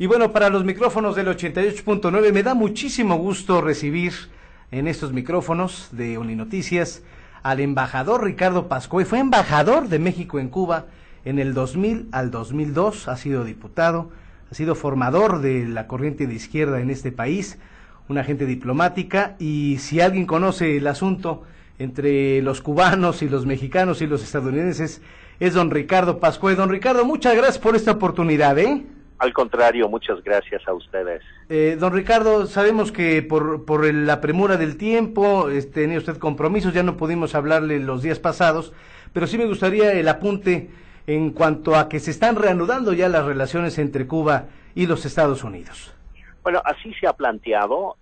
Y bueno, para los micrófonos del 88.9 me da muchísimo gusto recibir en estos micrófonos de Uninoticias al embajador Ricardo Pascoe. Fue embajador de México en Cuba en el 2000 al 2002, ha sido diputado, ha sido formador de la corriente de izquierda en este país, una agente diplomática, y si alguien conoce el asunto entre los cubanos y los mexicanos y los estadounidenses, es don Ricardo Pascoe. Don Ricardo, muchas gracias por esta oportunidad, Al contrario, muchas gracias a ustedes. Don Ricardo, sabemos que por la premura del tiempo, tenía usted compromisos, ya no pudimos hablarle los días pasados, pero sí me gustaría el apunte en cuanto a que se están reanudando ya las relaciones entre Cuba y los Estados Unidos. Bueno, así se ha planteado.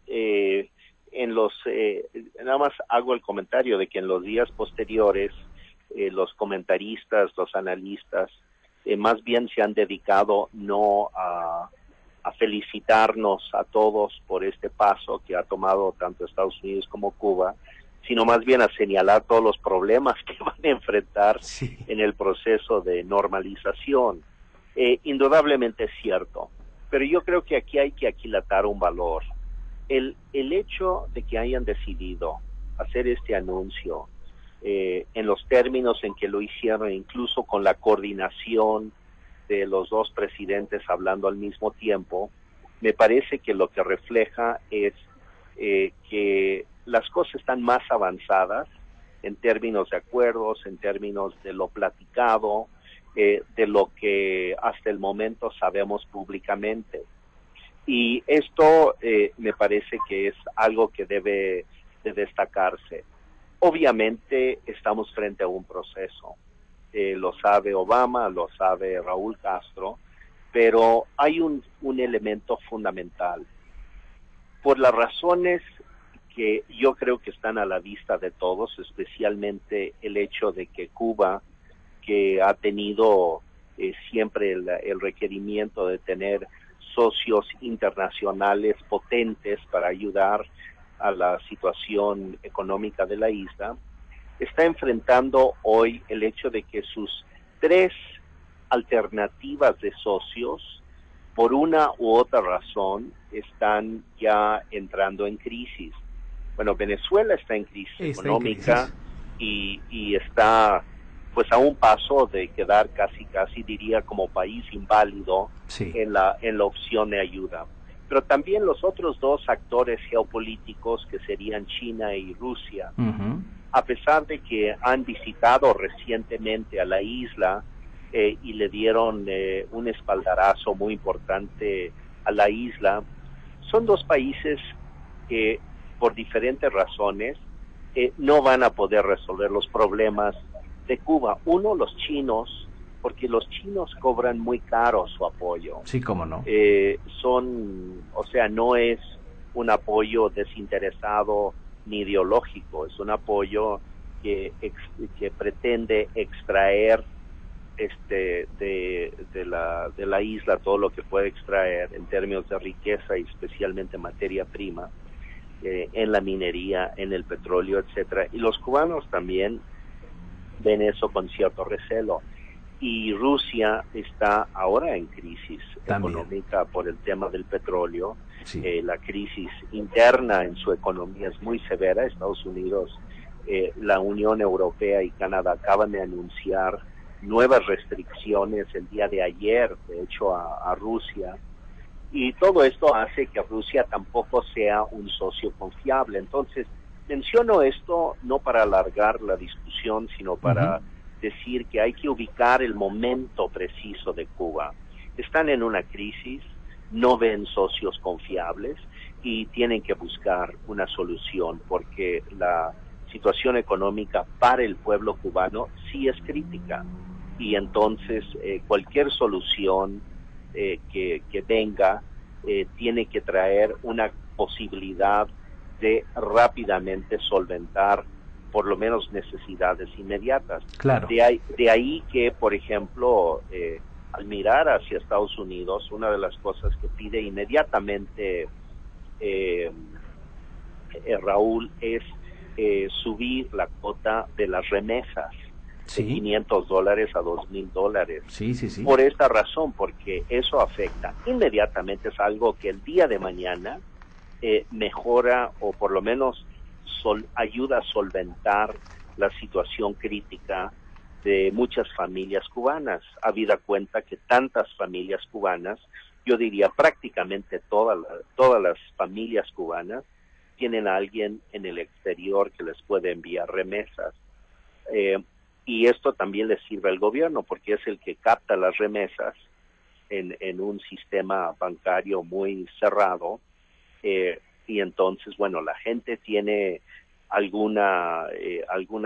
Nada más hago el comentario de que en los días posteriores, los comentaristas, los analistas, más bien se han dedicado no a felicitarnos a todos por este paso que ha tomado tanto Estados Unidos como Cuba, sino más bien a señalar todos los problemas que van a enfrentar en el proceso de normalización. Indudablemente es cierto, pero yo creo que aquí hay que aquilatar un valor. El hecho de que hayan decidido hacer este anuncio en los términos en que lo hicieron, incluso con la coordinación de los dos presidentes hablando al mismo tiempo, me parece que lo que refleja es que las cosas están más avanzadas en términos de acuerdos, en términos de lo platicado, de lo que hasta el momento sabemos públicamente. Y esto me parece que es algo que debe de destacarse. Obviamente estamos frente a un proceso, lo sabe Obama, lo sabe Raúl Castro, pero hay un elemento fundamental. Por las razones que yo creo que están a la vista de todos, especialmente el hecho de que Cuba, que ha tenido siempre el requerimiento de tener socios internacionales potentes para ayudar a la situación económica de la isla, está enfrentando hoy el hecho de que sus tres alternativas de socios, por una u otra razón, están ya entrando en crisis. Bueno, Venezuela está en crisis económica y está pues a un paso de quedar casi diría como país inválido en la opción de ayuda. Pero también los otros dos actores geopolíticos, que serían China y Rusia, a pesar de que han visitado recientemente a la isla y le dieron un espaldarazo muy importante a la isla, son dos países que por diferentes razones no van a poder resolver los problemas de Cuba. Uno, los chinos, porque los chinos cobran muy caro su apoyo. Sí, cómo no. No es un apoyo desinteresado ni ideológico, es un apoyo que pretende extraer de la isla todo lo que puede extraer en términos de riqueza y especialmente materia prima, en la minería, en el petróleo, etcétera. Y los cubanos también ven eso con cierto recelo. Y Rusia está ahora en crisis económica por el tema del petróleo. La crisis interna en su economía es muy severa. Estados Unidos, la Unión Europea y Canadá acaban de anunciar nuevas restricciones el día de ayer, de hecho, a Rusia. Y todo esto hace que Rusia tampoco sea un socio confiable. Entonces, menciono esto no para alargar la discusión, sino para decir que hay que ubicar el momento preciso de Cuba. Están en una crisis, no ven socios confiables y tienen que buscar una solución, porque la situación económica para el pueblo cubano sí es crítica. Y entonces cualquier solución que venga tiene que traer una posibilidad de rápidamente solventar por lo menos necesidades inmediatas. Claro. De ahí que, por ejemplo, al mirar hacia Estados Unidos, una de las cosas que pide inmediatamente Raúl es subir la cuota de las remesas. Sí. de $500 a $2,000. Sí, sí, sí. Por esta razón, porque eso afecta inmediatamente, es algo que el día de mañana mejora o por lo menos ayuda a solventar la situación crítica de muchas familias cubanas. Habida cuenta que tantas familias cubanas, yo diría prácticamente todas las familias cubanas, tienen a alguien en el exterior que les puede enviar remesas. Y esto también les sirve al gobierno, porque es el que capta las remesas en un sistema bancario muy cerrado. Y entonces, bueno, la gente tiene alguna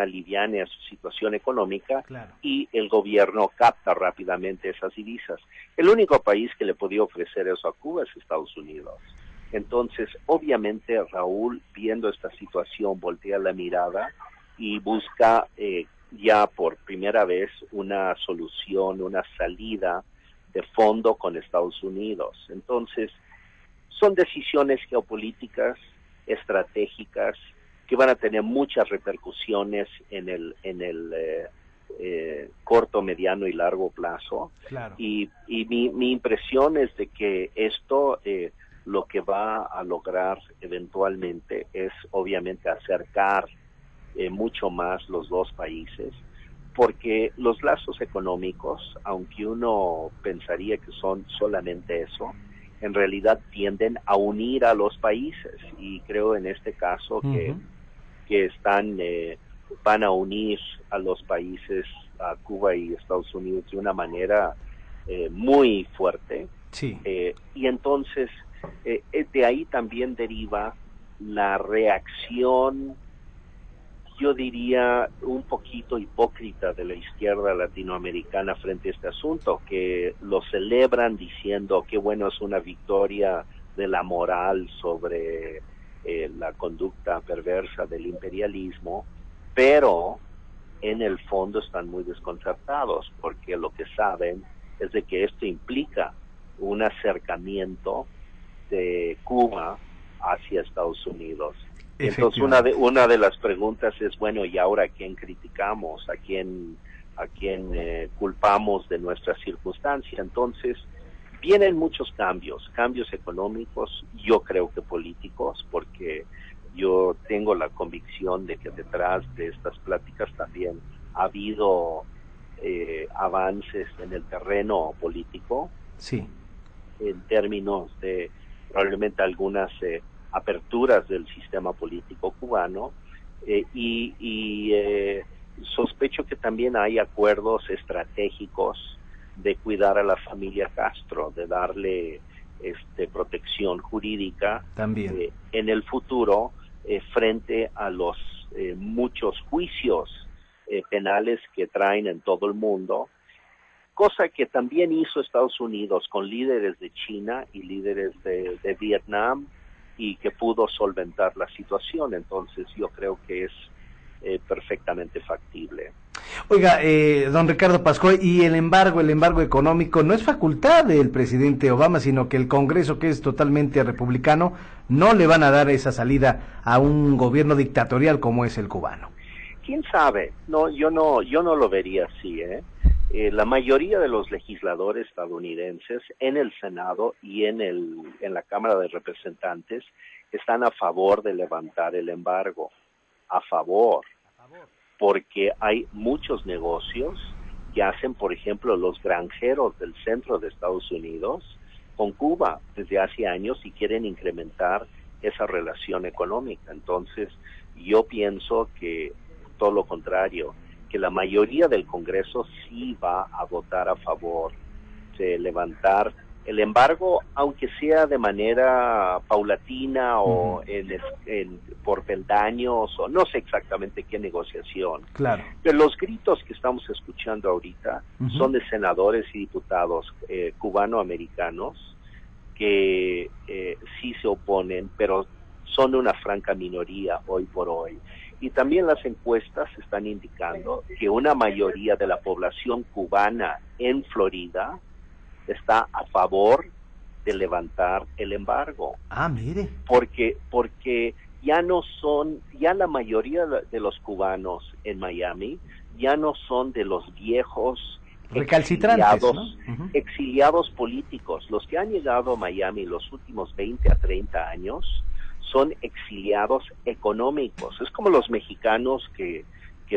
liviana a su situación económica, claro, y el gobierno capta rápidamente esas divisas. El único país que le podía ofrecer eso a Cuba es Estados Unidos. Entonces, obviamente, Raúl, viendo esta situación, voltea la mirada y busca ya por primera vez una solución, una salida de fondo con Estados Unidos. Entonces, son decisiones geopolíticas, estratégicas, que van a tener muchas repercusiones en el corto, mediano y largo plazo. claro. Y mi impresión es de que esto lo que va a lograr eventualmente es obviamente acercar mucho más los dos países, porque los lazos económicos, aunque uno pensaría que son solamente eso, en realidad tienden a unir a los países, y creo en este caso que van a unir a los países, a Cuba y Estados Unidos, de una manera muy fuerte. Sí. Y entonces de ahí también deriva la reacción, yo diría, un poquito hipócrita de la izquierda latinoamericana frente a este asunto, que lo celebran diciendo que bueno, es una victoria de la moral sobre la conducta perversa del imperialismo, pero en el fondo están muy desconcertados, porque lo que saben es de que esto implica un acercamiento de Cuba hacia Estados Unidos. Entonces una de las preguntas es, bueno, ¿y ahora a quién criticamos? ¿A quién culpamos de nuestra circunstancia? Entonces vienen muchos cambios económicos, yo creo que políticos, porque yo tengo la convicción de que detrás de estas pláticas también ha habido avances en el terreno político, sí, en términos de probablemente algunas aperturas del sistema político cubano, y sospecho que también hay acuerdos estratégicos de cuidar a la familia Castro, de darle protección jurídica también en el futuro frente a los muchos juicios penales que traen en todo el mundo, cosa que también hizo Estados Unidos con líderes de China y líderes de Vietnam, y que pudo solventar la situación. Entonces yo creo que es perfectamente factible. Oiga, don Ricardo Pascoe, y el embargo económico no es facultad del presidente Obama, sino que el Congreso, que es totalmente republicano, no le van a dar esa salida a un gobierno dictatorial como es el cubano. ¿Quién sabe? No, yo no lo vería así, la mayoría de los legisladores estadounidenses en el Senado y en la Cámara de Representantes están a favor de levantar el embargo, a favor, porque hay muchos negocios que hacen, por ejemplo, los granjeros del centro de Estados Unidos con Cuba desde hace años y quieren incrementar esa relación económica. Entonces, yo pienso que todo lo contrario, que la mayoría del Congreso sí va a votar a favor de levantar el embargo, aunque sea de manera paulatina o por peldaños, o no sé exactamente qué negociación. Claro. Pero los gritos que estamos escuchando ahorita son de senadores y diputados cubanoamericanos que sí se oponen, pero son una franca minoría hoy por hoy. Y también las encuestas están indicando que una mayoría de la población cubana en Florida está a favor de levantar el embargo. Ah, mire. Porque ya la mayoría de los cubanos en Miami ya no son de los viejos recalcitrantes, exiliados políticos. Los que han llegado a Miami los últimos 20 a 30 años son exiliados económicos. Es como los mexicanos que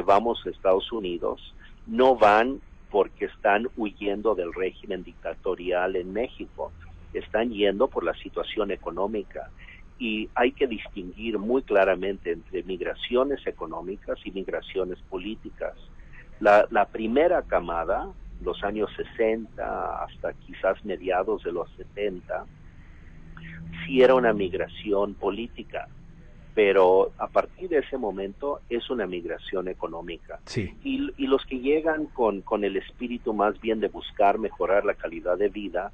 vamos a Estados Unidos, no van porque están huyendo del régimen dictatorial en México, están yendo por la situación económica. Y hay que distinguir muy claramente entre migraciones económicas y migraciones políticas. La primera camada, los años 60 hasta quizás mediados de los 70, sí era una migración política, pero a partir de ese momento es una migración económica. Sí. Y los que llegan con el espíritu más bien de buscar mejorar la calidad de vida,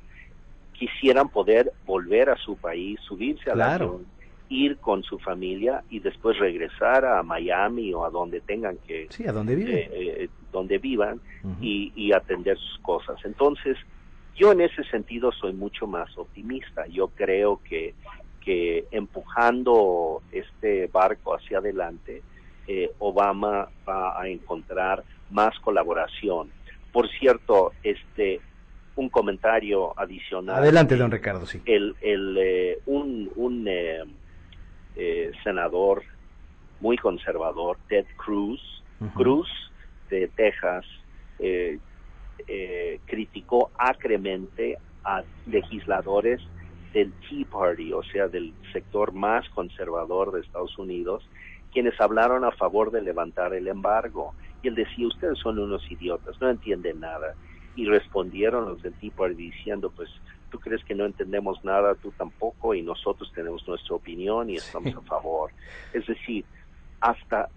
quisieran poder volver a su país, subirse al avión, ir con su familia y después regresar a Miami o a donde tengan que... Sí, a donde viven. Donde vivan y atender sus cosas. Entonces, yo en ese sentido soy mucho más optimista. Yo creo que empujando este barco hacia adelante, Obama va a encontrar más colaboración. Por cierto, un comentario adicional. Adelante, don Ricardo, sí. Un senador muy conservador, Ted Cruz, de Texas, criticó acremente a legisladores del Tea Party, o sea, del sector más conservador de Estados Unidos, quienes hablaron a favor de levantar el embargo. Y él decía, ustedes son unos idiotas, no entienden nada. Y respondieron los del Tea Party diciendo, pues, tú crees que no entendemos nada, tú tampoco, y nosotros tenemos nuestra opinión y estamos a favor. Es decir, hasta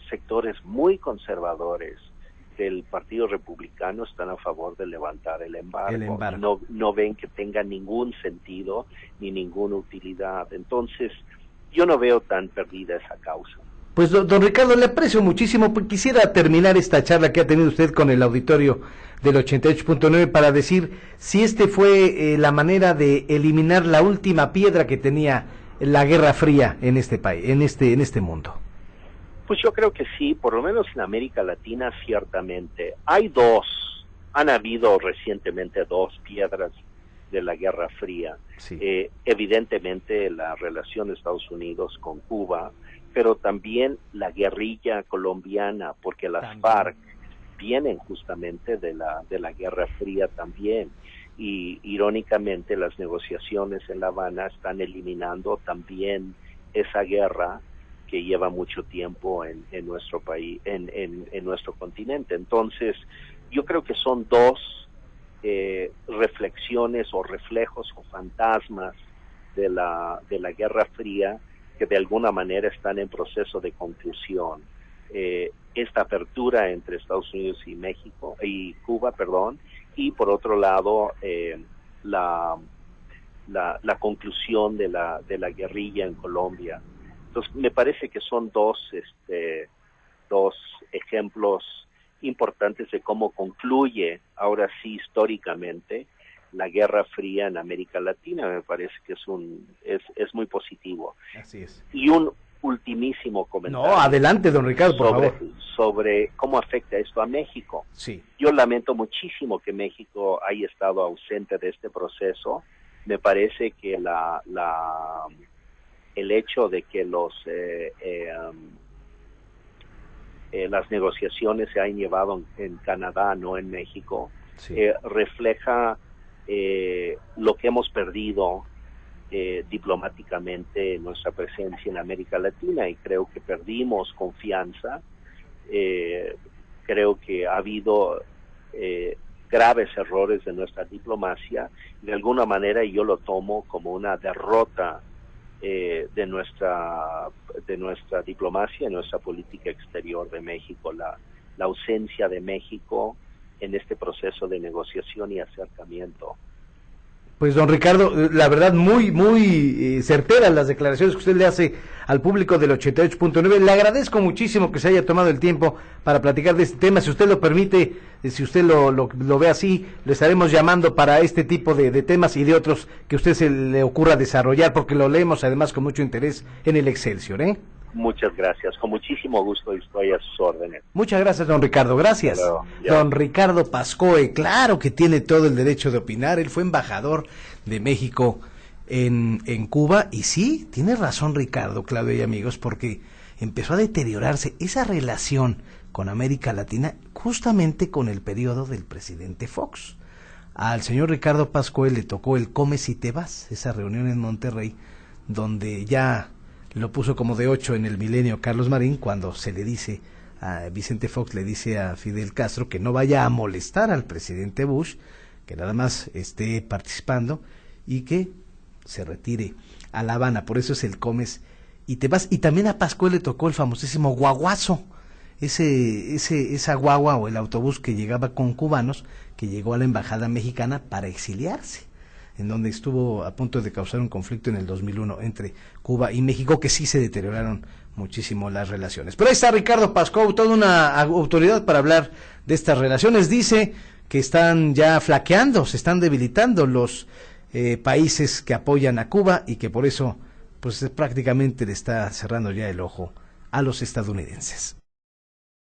sectores muy conservadores del Partido Republicano están a favor de levantar el embargo. No ven que tenga ningún sentido ni ninguna utilidad. Entonces, yo no veo tan perdida esa causa. Pues, don Ricardo, le aprecio muchísimo. Quisiera terminar esta charla que ha tenido usted con el auditorio del 88.9 para decir si fue la manera de eliminar la última piedra que tenía la Guerra Fría en este país, en este mundo. Pues yo creo que sí, por lo menos en América Latina ciertamente. Han habido recientemente dos piedras de la Guerra Fría. Sí. Evidentemente la relación de Estados Unidos con Cuba, pero también la guerrilla colombiana, porque las FARC vienen justamente de la Guerra Fría también. Y irónicamente las negociaciones en La Habana están eliminando también esa guerra que lleva mucho tiempo en nuestro país, en nuestro continente. Entonces, yo creo que son dos reflexiones o reflejos o fantasmas de la Guerra Fría que de alguna manera están en proceso de conclusión. Esta apertura entre Estados Unidos y Cuba, y por otro lado la conclusión de la guerrilla en Colombia. Entonces, me parece que son dos ejemplos importantes de cómo concluye, ahora sí históricamente, la Guerra Fría en América Latina. Me parece que es muy positivo. Así es. Y un ultimísimo comentario. No, adelante, don Ricardo, por favor. Sobre cómo afecta esto a México. Sí. Yo lamento muchísimo que México haya estado ausente de este proceso. Me parece que el hecho de que las negociaciones se hayan llevado en Canadá, no en México, sí, refleja lo que hemos perdido diplomáticamente nuestra presencia en América Latina, y creo que perdimos confianza. Creo que ha habido graves errores de nuestra diplomacia. De alguna manera yo lo tomo como una derrota de nuestra diplomacia, nuestra política exterior de México, la ausencia de México en este proceso de negociación y acercamiento. Pues, don Ricardo, la verdad, muy certeras las declaraciones que usted le hace al público del 88.9. Le agradezco muchísimo que se haya tomado el tiempo para platicar de este tema. Si usted lo permite, si usted lo ve así, lo estaremos llamando para este tipo de temas y de otros que a usted se le ocurra desarrollar, porque lo leemos además con mucho interés en el Excelsior, ¿eh? Muchas gracias, con muchísimo gusto estoy a sus órdenes. Muchas gracias, don Ricardo, gracias. Don Ricardo Pascoe, claro que tiene todo el derecho de opinar, él fue embajador de México en Cuba, y sí, tiene razón Ricardo, Claudio y amigos, porque empezó a deteriorarse esa relación con América Latina justamente con el periodo del presidente Fox. Al señor Ricardo Pascoe le tocó el come si te vas, esa reunión en Monterrey, donde ya lo puso como de 8 en el milenio Carlos Marín, cuando se le dice a Vicente Fox, le dice a Fidel Castro que no vaya a molestar al presidente Bush, que nada más esté participando y que se retire a La Habana. Por eso es el comes y te vas. Y también a Pascual le tocó el famosísimo guaguazo, esa guagua o el autobús que llegaba con cubanos, que llegó a la embajada mexicana para exiliarse, en donde estuvo a punto de causar un conflicto en el 2001 entre Cuba y México, que sí se deterioraron muchísimo las relaciones. Pero ahí está Ricardo Pascoe, toda una autoridad para hablar de estas relaciones. Dice que están ya flaqueando, se están debilitando los países que apoyan a Cuba, y que por eso pues prácticamente le está cerrando ya el ojo a los estadounidenses.